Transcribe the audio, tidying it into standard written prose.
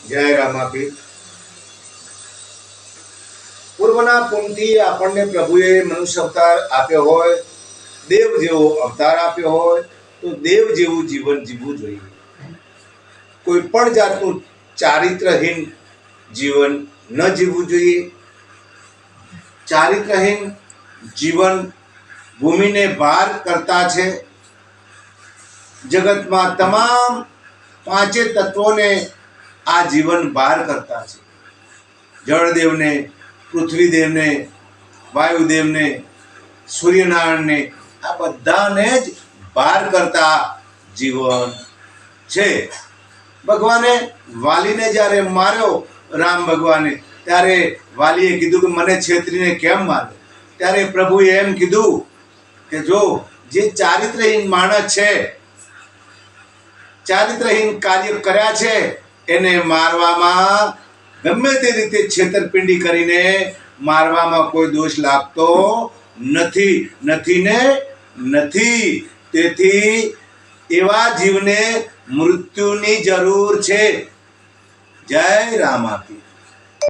જય રામાપીર. પૂર્વના પુણ્યથી આપણને પ્રભુએ મનુષ્ય અવતાર આપ્યો હોય, દેવ જેવો અવતાર આપ્યો હોય તો દેવ જેવું જીવન જીવવું જોઈએ. કોઈ પણ જાતનું ચારિત્રહીન જીવન ન જીવવું જોઈએ. ચારિત્રહીન જીવન ભૂમિને ભાર કરતા છે. જગતમાં તમામ પાંચે તત્વોને આ જીવન ભાર કરતા છે. જળદેવને, પૃથ્વીદેવને, વાયુદેવને, સૂર્યનારાયણને, આ બધાને જ ભાર કરતા જીવન છે. ભગવાને વાલીને જ્યારે માર્યો, રામ ભગવાને, ત્યારે વાલીએ કીધું કે મને છેતરીને કેમ માર્યો? ત્યારે પ્રભુએ એમ કીધું કે જો જે ચારિત્રહીન માણસ છે, ચારિત્રહીન કાર્ય કર્યા છે, એને મારવામાં ગમે તે રીતે છેતરપિંડી કરીને મારવામાં કોઈ દોષ લાગતો નથી. તેથી એવા જીવને મૃત્યુની જરૂર છે. જય રામાપીર.